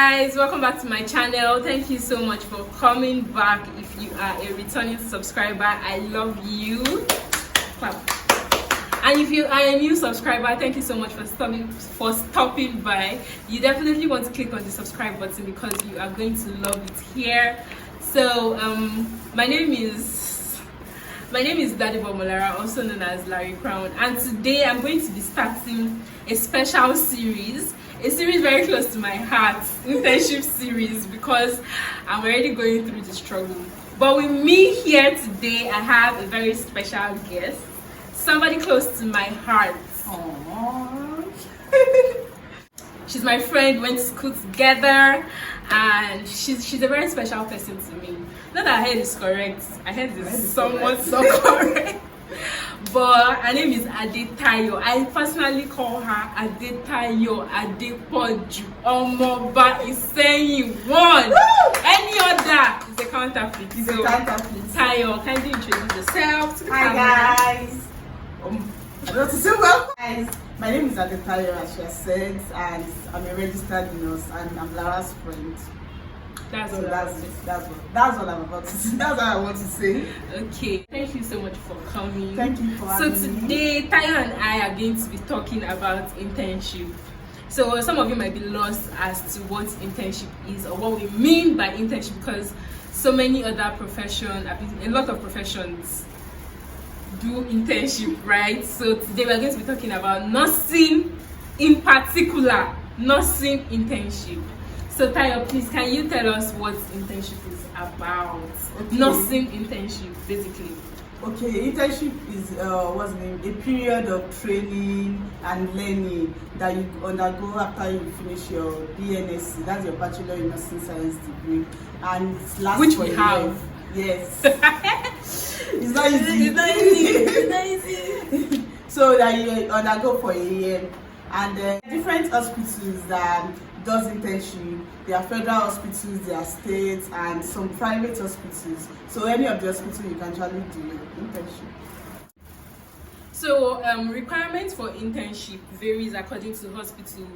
guys, welcome back to my channel. Thank you so much for coming back. If you are a returning subscriber, I love you. Clap. And if you are a new subscriber, thank you so much for stopping by. You definitely want to click on the subscribe button because you are going to love it here. So my name is Daddy Molara, also known as Larycrown, and today I'm going to be starting a special series, a series very close to my heart, internship series, because I'm already going through the struggle. But with me here today, I have a very special guest, somebody close to my heart. Aww. She's my friend, went to school together, and she's a very special person to me. Not that her head is correct, her head is somewhat not correct. But her name is ADETAYO. I personally call her ADETAYO Adepoju Omoba is saying one. Any other is a counterfeit. It's a counterfeit. Tayo, kindly introduce yourself to the camera. Hi guys. I want to say well. Guys, my name is ADETAYO, as she has said, and I'm a registered nurse, and I'm Lara's friend. That's all I'm about to say. That's all I want to say. Okay. Thank you so much for coming. Thank you for having me. So today, Tayo and I are going to be talking about internship. So some of you might be lost as to what internship is or what we mean by internship, because so many other professions, a lot of professions do internship, right? So today we're going to be talking about nursing, in particular, nursing internship. So Tayo, please, can you tell us what internship is about? Okay. Nursing internship, basically. Okay, internship is a period of training and learning that you undergo after you finish your BNSC. That's your Bachelor in Nursing Science degree, and it lasts which for we a have. year. Yes. It's not easy. It's not easy. It's not easy. So that you undergo for a year, and different hospitals that does internship. There are federal hospitals, there are states, and some private hospitals. So any of the hospitals you can actually do your internship. So requirements for internship varies according to hospital,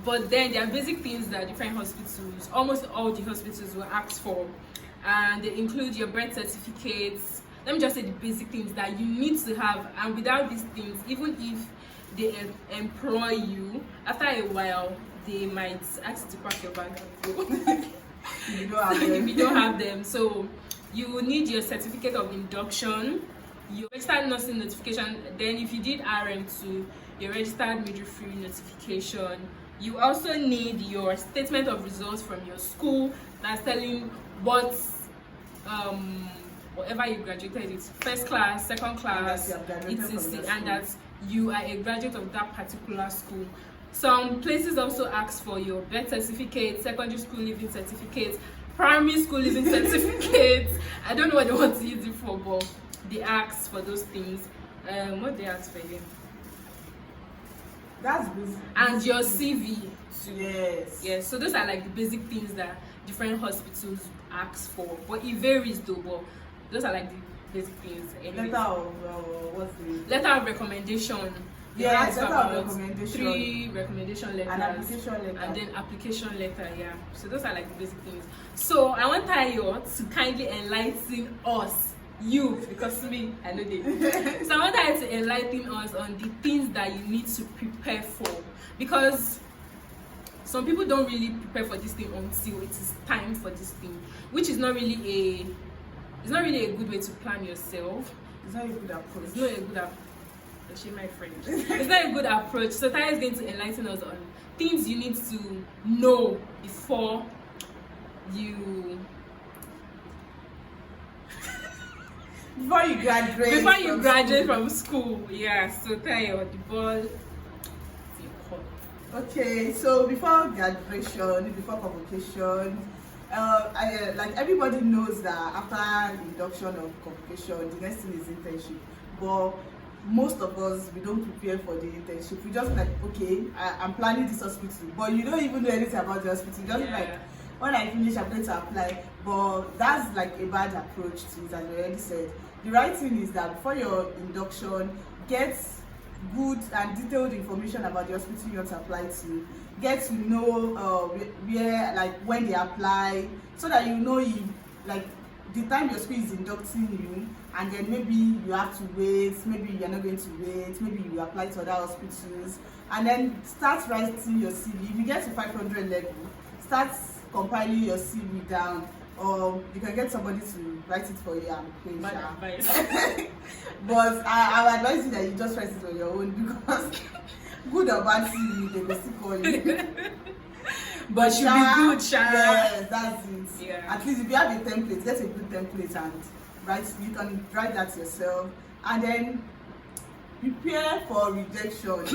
but then there are basic things that different hospitals, almost all the hospitals, will ask for, and they include your birth certificates. Let me just say the basic things that you need to have, and without these things, even if they employ you, after a while they might ask you to pack your bag and go. If you don't have them. So you will need your certificate of induction, your registered nursing notification, then if you did RM2, your registered midwifery notification. You also need your statement of results from your school that's telling what whatever you graduated, it's first class, second class, etc., and that you are a graduate of that particular school. Some places also ask for your birth certificate, secondary school leaving certificate, primary school leaving certificate. I don't know what they want to use it for, but they ask for those things. What they ask for again? That's basic. And your CV. Yes. Yes. So those are like the basic things that different hospitals ask for. But it varies though. But those are like the basic things. Anyways. Letter of what's the letter of recommendation. Yeah, letter of recommendation. 3 recommendation letters. An application letter. And then application letter, yeah. So those are like the basic things. So I want Tayo to kindly enlighten us, you, because me, I know they. So I want Tayo to enlighten us on the things that you need to prepare for. Because some people don't really prepare for this thing until it is time for this thing, which is not really a good way to plan yourself. It's not a good approach. It's not a good approach. She my friend. It's not a good approach. So Tayo is going to enlighten us on things you need to know before you graduate from school. Yeah. So Tayo, the ball is in court. Okay. So before graduation, before convocation, like everybody knows that after induction or convocation, the next thing is internship. But most of us, we don't prepare for the internship. We just like, okay, I'm planning this hospital, but you don't even know anything about the hospital. Just like, when I finish, I'm going to apply. But that's like a bad approach to it, as I already said. The right thing is that before your induction, get good and detailed information about the hospital you want to apply to. Get to know where, like, when they apply, so that you know if, like, the time your school is inducting you, and then maybe you have to wait, maybe you're not going to wait, maybe you apply to other hospitals, and then start writing your CV. If you get to 500 level, start compiling your CV down, or you can get somebody to write it for you and pay. Bad advice. But I would advise you that you just write it on your own, because good or bad CV, they will still call you. But should be good, Sha. Yes, that's it. Yeah. At least if you have a template, get a good template and you can write that yourself, and then prepare for rejection.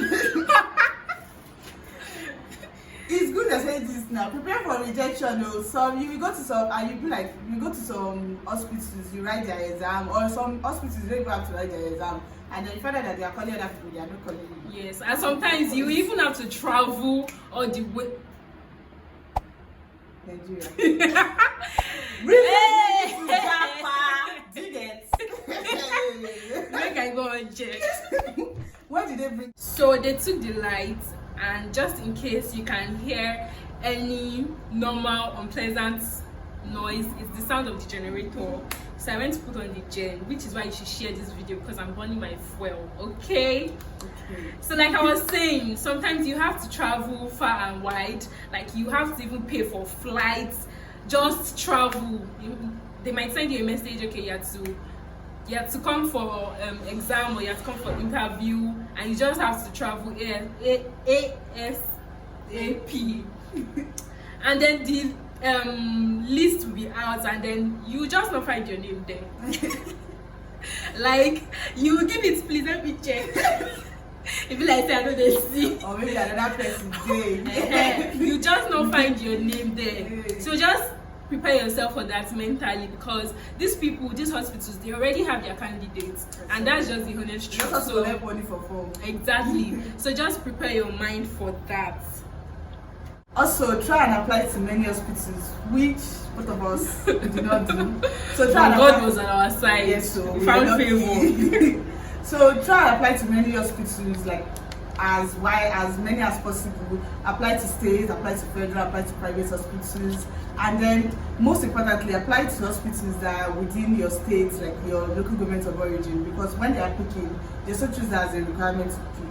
It's good to say this now. Prepare for rejection. You will go to some, and you be like, you go to some hospitals, you write their exam, or some hospitals you don't even have to write their exam, and then you find out that they are calling other people, they are not calling you. Yes, and sometimes you even have to travel all the way. Nigeria. Really? Do you get? Make I go and check. Where did they bring? So they took the lights, and just in case you can hear any normal unpleasant noise, it's the sound of the generator. So I went to put on the gen, which is why you should share this video, because I'm burning my fuel. Okay. So like I was saying, sometimes you have to travel far and wide. Like you have to even pay for flights. Just travel. They might send you a message. Okay, you have to come for exam, or you have to come for interview, and you just have to travel ASAP. And then the list will be out, and then you just not find your name there. Like you give it, please let me check. If you like say I know they see, or maybe another person there. you just not find your name there. So just prepare yourself for that mentally, because these people, these hospitals, they already have their candidates, and that's just the honest truth. Just to collect money for form. Exactly. So just prepare your mind for that. Also, try and apply to many hospitals, which both of us did not do. So try and God apply. was on our side. Yes, so we found favor. So try and apply to many hospitals, like as many as possible. Apply to states, apply to federal, apply to private hospitals, and then most importantly, apply to hospitals that are within your state, like your local government of origin, because when they are picking, they also choose that as a requirement to pick.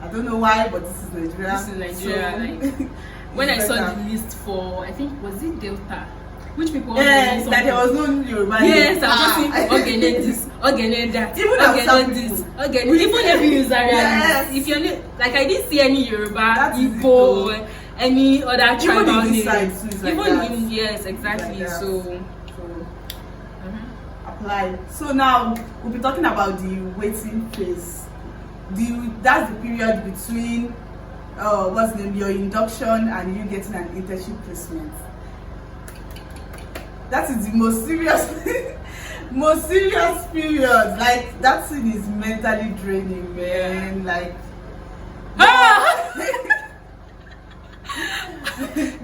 I don't know why, but this is Nigeria. This is Nigeria. So, like, when I saw the list for, I think, was it Delta? Which people? Yes, that there was no Yoruba. Yes, I was just saying, this, that, even this, even every user. Yes. If you're not, like, I didn't see any Yoruba, Igbo, any other tribal name. Even yes, exactly. Like so apply. So now we'll be talking about the waiting phase. That's the period between your induction and you getting an internship placement. That is the most serious period. Like that thing is mentally draining, man. Like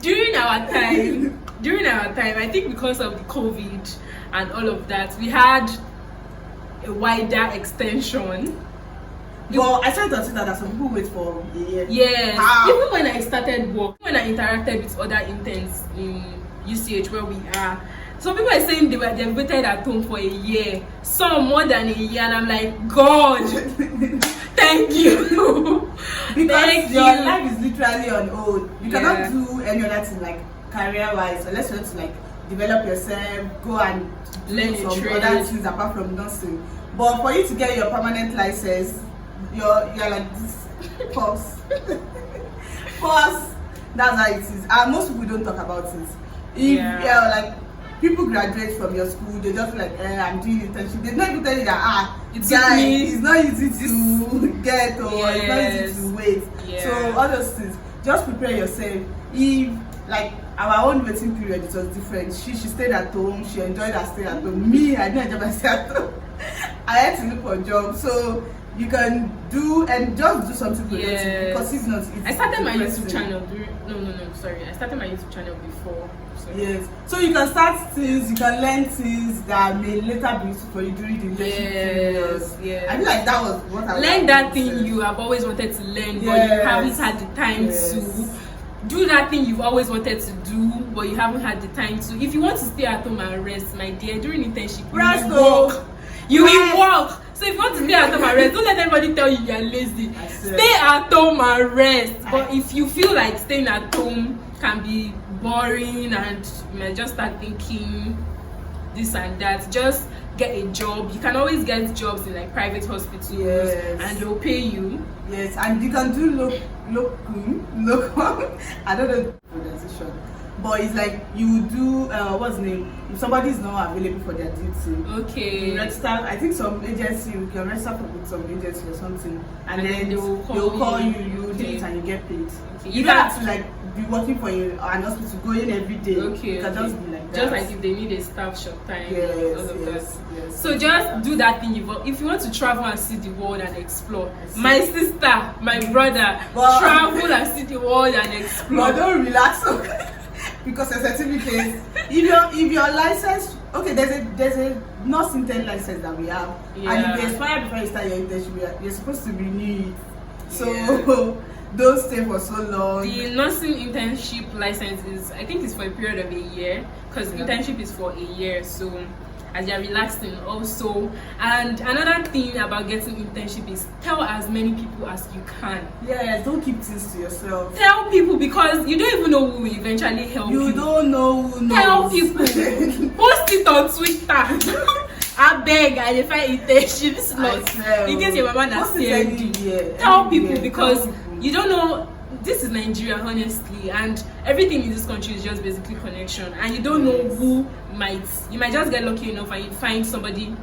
during our time, I think because of the COVID and all of that, we had a wider extension. Well, I started to see that some people wait for a year. Yes. Even when I started work, when I interacted with other interns in UCH where we are, some people are saying they've waited at home for a year, some more than a year, and I'm like, God, thank you. Because your life is literally on hold. You cannot do any other thing like career-wise, unless you want to like develop yourself, go and learn some trade. Other things apart from nursing. But for you to get your permanent license, you're like this. Pause. That's how it is. And most people don't talk about it. If like people graduate from your school, they just like, I'm doing internship. They don't even tell you that it's not easy to get, or it's not easy to wait. So all those things, just prepare yourself. If like our own waiting period, it was different. She stayed at home, she enjoyed her stay at home. Me, I didn't enjoy my stay at home. I had to look for a job. So you can just do something productive, because if not, I started my YouTube channel I started my YouTube channel before. So. Yes, so you can start things, you can learn things that may later be useful for you during the internship period. serious. Yes. I feel like that was what I learn that thing you have always wanted to learn, but you haven't had the time to. Do that thing you've always wanted to do, but you haven't had the time to. If you want to stay at home and rest, my dear, during internship, you will work. You will work. So if you want to stay at home and rest, don't let anybody tell you are lazy. Stay at home and rest. But if you feel like staying at home can be boring and you might just start thinking this and that, just get a job. You can always get jobs in like private hospitals, and they'll pay you. Yes, and you can do locum. I don't know the pronunciation, but it's like you do what's the name? If somebody is not available for their duty, okay, you register. I think some agency you can register with some agency or something, and then they will call you. You do it and you get paid. Okay. You don't have to like be working for an hospital, go in every day. Okay, you can just be like that. Just like if they need a staff short time. Yes. So just do that thing. If you want to travel and see the world and explore, my sister, my brother, travel and see the world and explore. But don't relax, because a certificate. If your license, okay, there's a nurse intern license that we have, and if they expire before you start your internship, you're supposed to renew it. So don't stay for so long. The nursing internship license is, I think, it's for a period of a year, because internship is for a year. So as you're relaxing also. And another thing about getting internship is tell as many people as you can. Yeah, don't keep things to yourself. Tell people, because you don't even know who will eventually help you. You don't know who knows. Tell people. Post it on Twitter. I beg, I define internship slots. In case your mama has scared you. Tell people, because you don't know. This is Nigeria, honestly, and everything in this country is just basically connection, and you don't know who you might just get lucky enough and you find somebody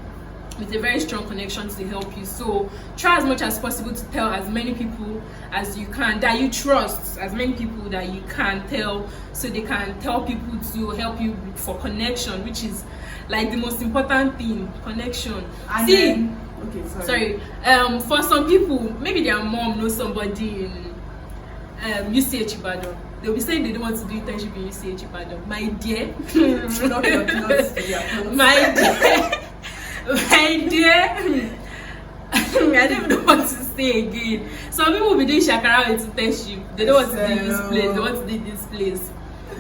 with a very strong connection to help you. So try as much as possible to tell as many people as you can that you trust, as many people that you can tell, so they can tell people to help you for connection, which is like the most important thing, connection. And for some people, maybe their mom knows somebody in UCH Ibadan. They'll be saying they don't want to do internship in UCH Ibadan. My dear, my dear, I don't even know what to say again. Some people will be doing shakara with internship. They don't want to do this place. They want to do this place.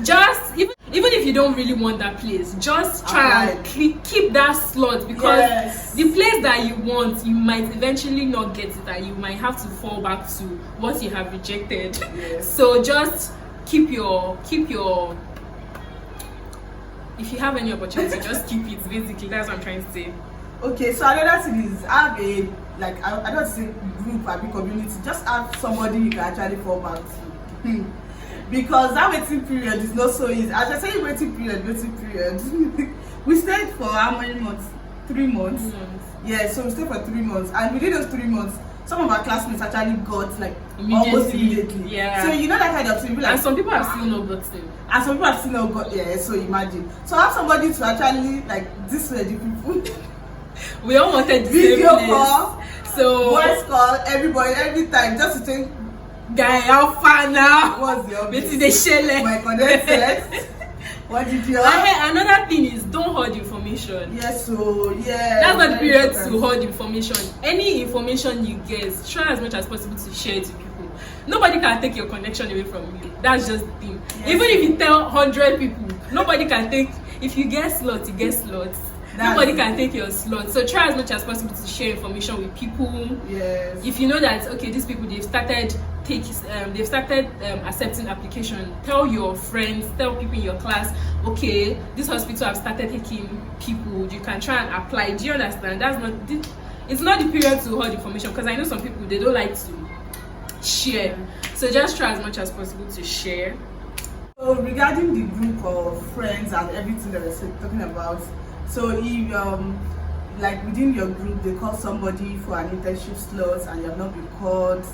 Just even if you don't really want that place, just try and keep that slot, because the place that you want, you might eventually not get it, and you might have to fall back to what you have rejected. So just keep your if you have any opportunity, just keep it. Basically, that's what I'm trying to say. Okay, so another thing is have a I don't say group or community. Just have somebody you can actually fall back to. Because that waiting period is not so easy. As I say, waiting period. We stayed for how many months? 3 months. Yeah, so we stayed for 3 months, and within those 3 months, some of our classmates actually got like almost immediately. Yeah. So you know that kind of thing. Like, and some people have still not gotten. And some people have still not got. Yeah. So imagine. So have somebody to actually like this way the people. We all wanted the video same call. So voice call everybody every time just to think. Guy, how far now? What's your my connected? What did you another thing is don't hoard information. Yes, so yeah. That's not the period to hoard information. Any information you get, try as much as possible to share it to people. Nobody can take your connection away from you. That's just the thing. Yes. Even if you tell 100 people, nobody can take. If you get slots, you get slots. Nobody can take your slot. So try as much as possible to share information with people. Yes. If you know that these people they've started accepting application, tell your friends, tell people in your class, okay, this hospital have started taking people. You can try and apply. Do you understand? It's not the period to hold information, because I know some people they don't like to share. So just try as much as possible to share. So regarding the group of friends and everything that we're talking about. So if like within your group they call somebody for an internship slot and you have not been called,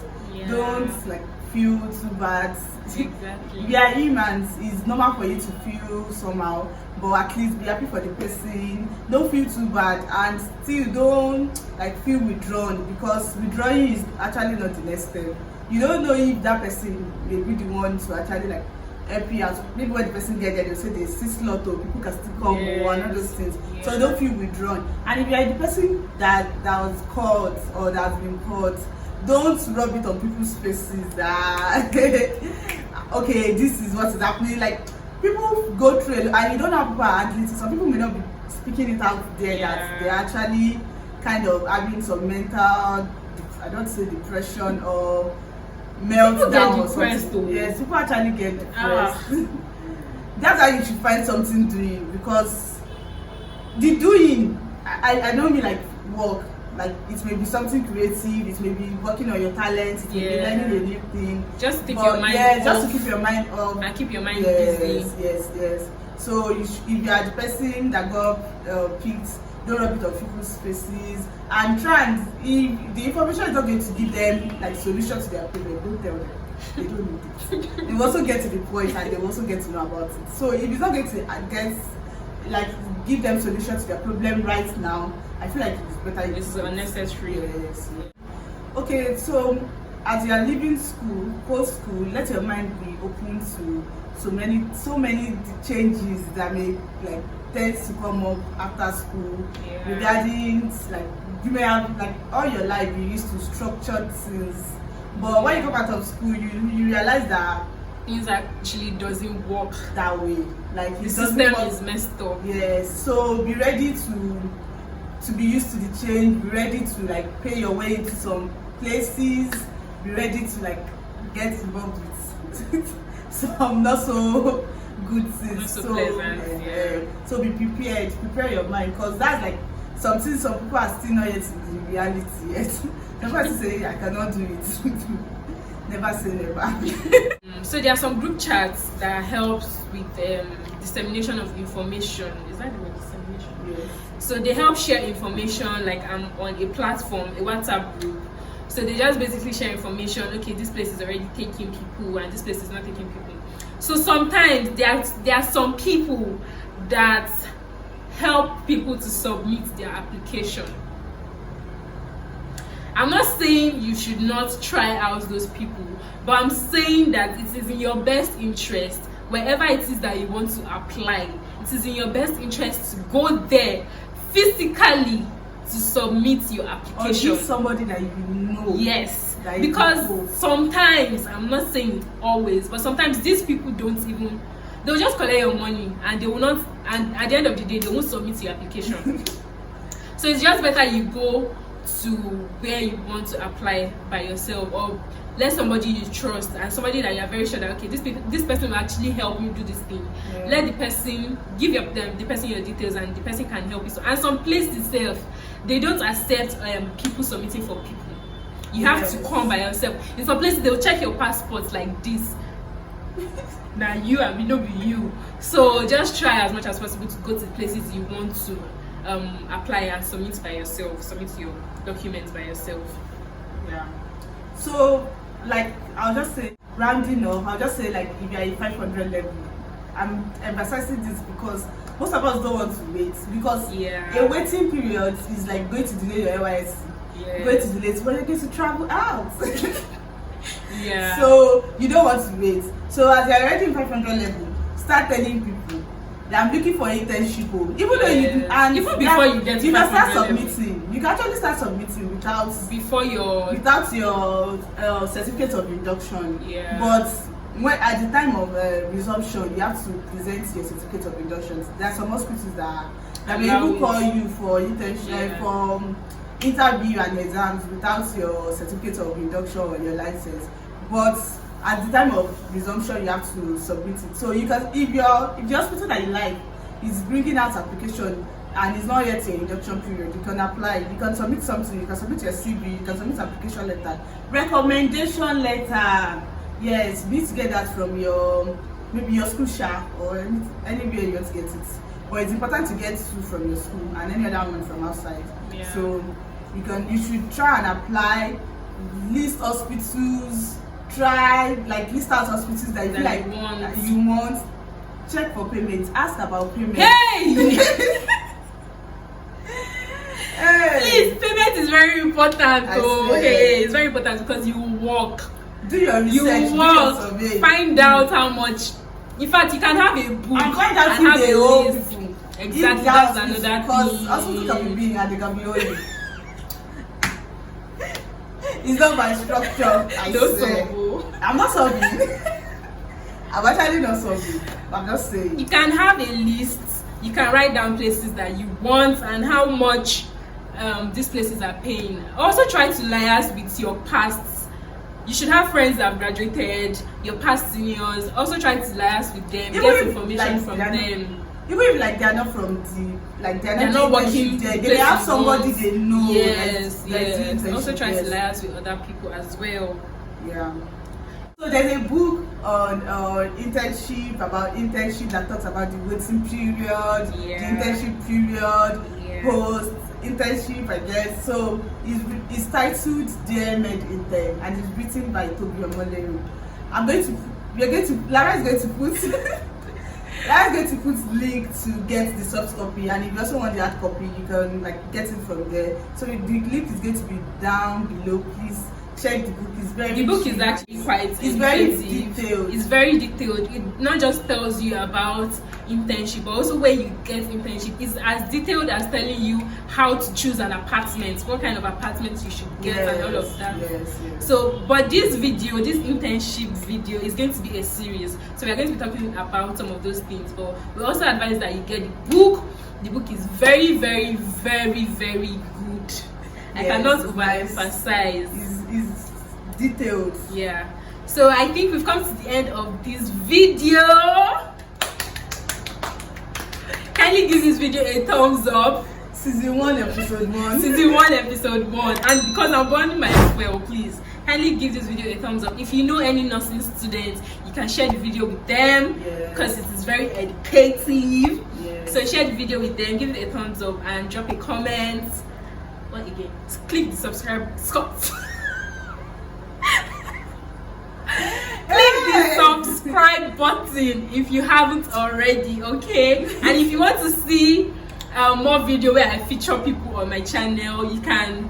don't like feel too bad. Exactly. We are humans. It's normal for you to feel somehow, but at least be happy for the person. Don't feel too bad, and still don't like feel withdrawn, because withdrawing is actually not the next step. You don't know if that person may be the one to actually like help you out. Maybe when the person get there, they'll say there's 6 slot or people can still come or and all those things. Yeah. So don't feel withdrawn. And if you are the person that was called or that has been called, don't rub it on people's faces that okay, this is what is happening. Like, people go through and you don't know how people are handling it. Some people may not be speaking it out there that they're actually kind of having some mental, I don't say depression or meltdown or something. Yes, people actually get depressed. That's how you should find something doing, because the doing, I don't mean like work. Like, it may be something creative, it may be working on your talents, it may be learning a new thing. Just keep your mind off. Just to keep your mind off. And keep your mind busy. Yes. So if you are the person that got picked, don't rub it on people's faces, and try and, if the information is not going to give them like solution to their problem, don't tell them. They don't need it. They will also get to the point and they will also get to know about it. So if it's not going to give them solution to their problem right now, I feel like it's better. It's unnecessary. Yes. Okay, so as you are leaving school, post school, let your mind be open to so many changes that may like tend to come up after school. Regarding, like, you may have, like, all your life you used to structure things, but when you come out of school, you realize that things actually doesn't work that way. Like, the system is messed up. Yes, so be ready to be used to the change. Be ready to like pay your way into some places. Be ready to like get involved with some not so good things. Not so pleasant. So be prepared. Prepare your mind, because that's like something some people are still not yet in the reality yet. Some people say I cannot do it. Never say never. So there are some group chats that helps with dissemination of information. Is that the word, dissemination? Yes. So they help share information. Like, I'm on a platform, a WhatsApp group. So they just basically share information. Okay, this place is already taking people and this place is not taking people. So sometimes there are some people that help people to submit their application. I'm not saying you should not try out those people, but I'm saying that it is in your best interest, wherever it is that you want to apply, it is in your best interest to go there physically to submit your application. Or somebody that you know. Yes, because sometimes, I'm not saying it always, but sometimes these people they'll just collect your money and they will not, and at the end of the day, they won't submit your application. So it's just better you go to where you want to apply by yourself, or let somebody you trust and somebody that you're very sure that, okay, this person will actually help you do this thing. Let the person give the person your details and the person can help you. So, and some places itself, they don't accept people submitting for people. You have to come by yourself. In some places, they'll check your passport like this. Now you and me, not be you. So just try as much as possible to go to the places you want to apply and submit by yourself. Submit your documents by yourself. Yeah. So, like, I'll just say, rounding off, I'll just say, like, if you're a 500 level, I'm emphasizing this because most of us don't want to wait, because a waiting period is like going to delay your NYSC. Going to delay when you're going to travel out. So you don't want to wait. So as you're already in 500 level, start telling people that I'm looking for an internship. Even though you do, and even before you get to, you can start submitting. You can actually start submitting without your certificate of induction. But when at the time of resumption, you have to present your certificate of induction. There are some hospitals that may even call you for internship, for interview and exams without your certificate of induction or your license. But at the time of resumption, you have to submit it. So you can, if the hospital that you like is bringing out application and it's not yet your induction period, you can apply. You can submit something. You can submit your CV. You can submit application letter, recommendation letter. Yes, be to get that from maybe your school shop or anywhere you want to get it. But it's important to get two from your school and any other one from outside. So you should try and apply, list hospitals, list out hospitals that you feel like you want, check for payment, ask about payment. Please, payment is very important. It's very important because you work. Do your research, find out how much In fact, you can have a book and find out and who have they a owe list. people. Exactly, that's another because thing. hospitals can be big and they can be oily. It's not my structure. I Don't swear. solve. I'm not solving. I'm actually not solving. I'm just saying. You can have a list. You can write down places that you want and how much these places are paying. Also try to liaise with your past. You should have friends that have graduated, your past seniors. Also try to liaise with them, Even get if, information like, from they're them. Even if like they're not from the they're not working there, they have somebody they know. Yes, that's yes. Also try to yes. liaise with other people as well. Yeah. So there's a book on internship, about internship, that talks about the waiting period, the internship period, post internship, I guess. So it's titled Dear MED INTERN and it's written by Toby Omolero. Lara is going to put link to get the soft copy, and if you also want the hard copy, you can like get it from there. So the link is going to be down below. Please check the book. It's very The book cheap. is actually quite It's very educative. detailed. It's very detailed. It not just tells you about internship, but also where you get internship. It's as detailed as telling you how to choose an apartment, what kind of apartment you should get, and all of that. Yes. So, but this internship video is going to be a series. So we are going to be talking about some of those things. But we also advise that you get the book. The book is very, very, very, very good. I cannot overemphasize. It's detailed. Yeah. So I think we've come to the end of this video. Kindly give this video a thumbs up. Season 1, episode 1. Season 1, episode 1. And because I'm burning my spell, please kindly give this video a thumbs up. If you know any nursing students, you can share the video with them because it is very educative. So share the video with them, give it a thumbs up, and drop a comment. What again? Click the subscribe. Click the subscribe button if you haven't already, okay? And if you want to see more video where I feature people on my channel, you can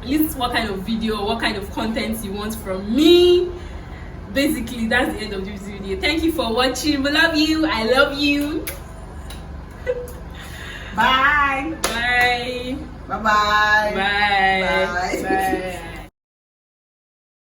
list what kind of video, what kind of content you want from me. Basically, that's the end of this video. Thank you for watching. We love you. I love you. Bye. Bye. Bye-bye. Bye. Bye. Bye.